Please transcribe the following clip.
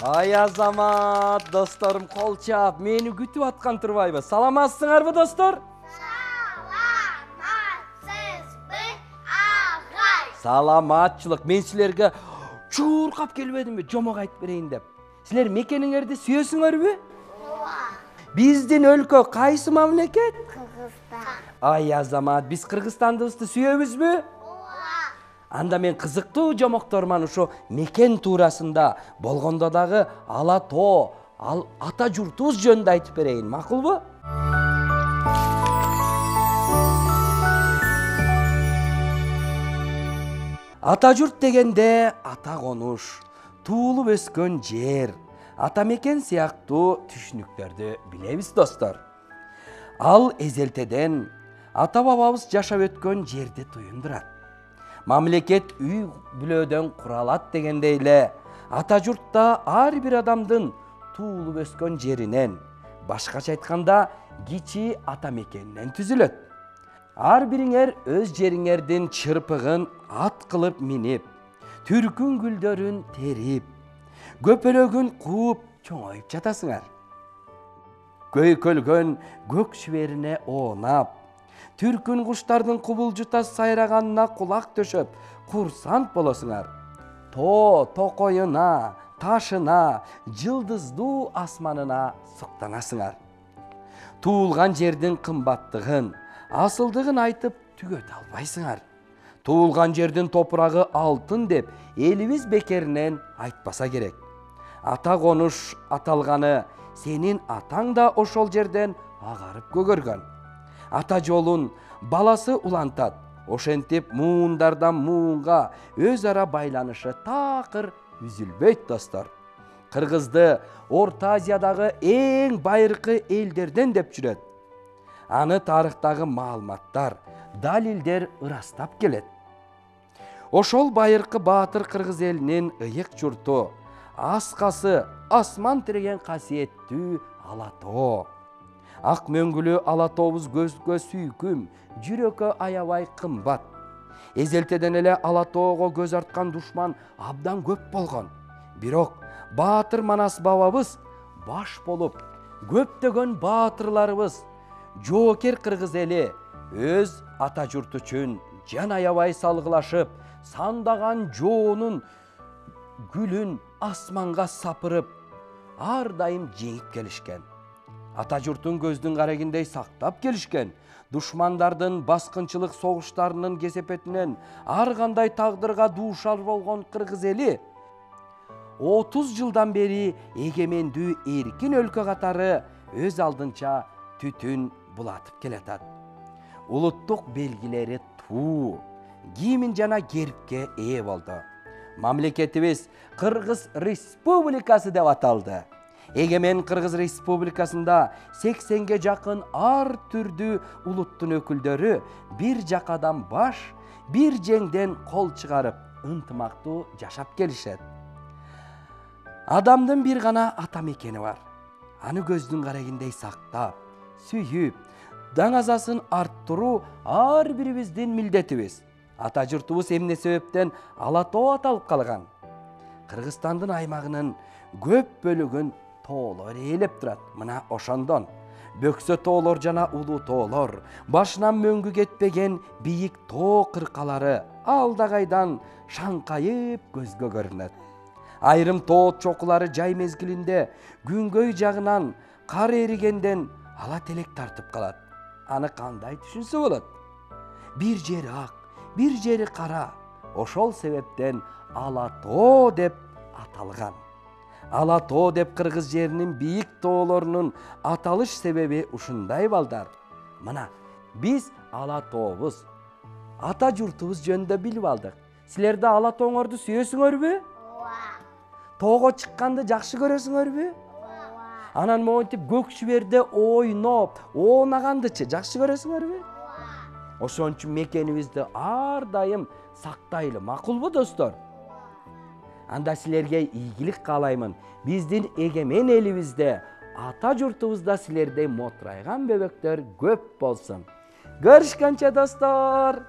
Ай азамат, досторум кол чаап, мени күтүп аткан турбайбы? Саламатсыңарбы, достор? Саламатсызбы, агай? Саламатчылык. Мен силерге чуркап келбедимби, жомок айтып берейин деп. Силер мекениңерди сүйөсүңөрбү? Биздин өлкө кайсы мамлекет? Кыргызстан. Ай азамат, биз Кыргызстандыбызды сүйөбүзбү? Анда мен кызыктуу жомокторман ошо мекен туурасында болгондо дагы Ала Тоо, ата журтубуз жөнүндө айтып берейин, макулбу? Ата журт дегенде ата конуш, туулуп өскөн жер, ата мекен сыяктуу түшүнүктөрдү билебиз, достор. Ал эзелтеден ата бабабыз жашап өткөн жерди туюндурат. Мамлекет үй бүлөдөн куралат дегендей эле, ата журтта ар бир адамдын туулуп өскөн жеринен, башкача айтканда, кичи ата мекенинен түзүлөт. Ар бириңер өз жериңердин чырпыгын ат кылып минип, түркүн гүлдөрүн терип, көпөлөгүн кууп чоңоюп жатасыңар. Көйкөлгөн көк шүберине оонап, түркүн куштардын кубулжута сайраганына кулак төшөп, курсант болосуңар. Тоо токоюна, ташына, жылдыздуу асманына суктанасыңар. Туулган жердин кымбаттыгын, асылдыгын айтып түгөтө албайсыңар. Туулган жердин топурагы алтын деп элибиз бекеринен айтпаса керек. Ата конуш аталганы сенин атаң да ошол жерден агарып көгөргөн. Ата жолун баласы улантат. Ошентип муундардан муунга өз ара байланышы такыр үзүлбөйт, достор. Кыргызды Орто Азиядагы эң байыркы элдерден деп жүрөт. Аны тарыхтагы маалыматтар, далилдер ырастап келет. Ошол байыркы баатыр кыргыз элинин ыйык журту, аскасы, асман тиреген касиеттүү Ала Тоо. Ак мөңгүлүү Ала Тообуз көзгө сүйкүм, жүрөккө аябай кымбат. Эзелтеден эле Ала Тоого көз арткан душман абдан көп болгон. Бирок баатыр Манас бабабыз баш болуп, көптөгөн баатырларыбыз, жоокер кыргыз эли өз ата журт үчүн жан аябай салгылашып, сандаган жоонун гүлүн асманга сапырып, ар дайым жеңип келишкен. Ата журтун көздүн карегиндей сактап келишкен. Душмандардын баскынчылык согуштарынын кесепетинен ар кандай тагдырга дуушар болгон кыргыз эли 30 жылдан бери эгемендүү эркин өлкө катары өз алдынча түтүн булатып келатат. Улуттук белгилери туу, гимн жана гербке ээ болду. Мамлекетибиз Кыргыз Республикасы деп аталды. Эгемен Кыргыз Республикасында 80ге жакын ар түрдүү улуттун өкүлдөрү бир жакадан баш, бир жеңден кол чыгарып, ынтымактуу жашап келишет. Адамдын бир гана ата мекени бар. Аны көздүн карегиндей сактап, сүйүп, даңазасын арттыруу ар бирибиздин милдетибиз. Ата журтубуз эмне себептен Ала Тоо аталып калган? Кыргызстандын аймагынын көп бөлүгүн тоолор ээлеп турат. Мына ошондон бөксө тоолор жана улуу тоолор, башынан мөңгү кетпеген бийик тоо кыркалары алдагайдан шаңкайып көзгө көрүнөт. Айрым тоо чокулары жай мезгилинде күнгөй жагынан кар эригенден ала телек тартып калат. Аны кандай түшүнсө болот? Бир жери ак, бир жери кара. Ошол себептен Ала Тоо деп аталган. Ала Тоо деп кыргыз жеринин бийик тоолорунун аталыш себеби ушундай балдар. Мына, биз Ала Тообуз, ата журтубуз жөнүндө билип алдык. Силер да Ала Тооңорду сүйөсүңөрбү? Тоого чыкканды жакшы көрөсүңөрбү? Анан монтип көк шүберде ойноп, оонагандычы жакшы көрөсүңөрбү? Ошон үчүн мекенибизди ар дайым сактайлы, макулбу, достор? Анда силерге ийгилик каалаймын. Биздин эгемен элибизде, ата журтубузда силердей мотрайган бөбөктөр көп болсун. Көрүшкөнчө, достор.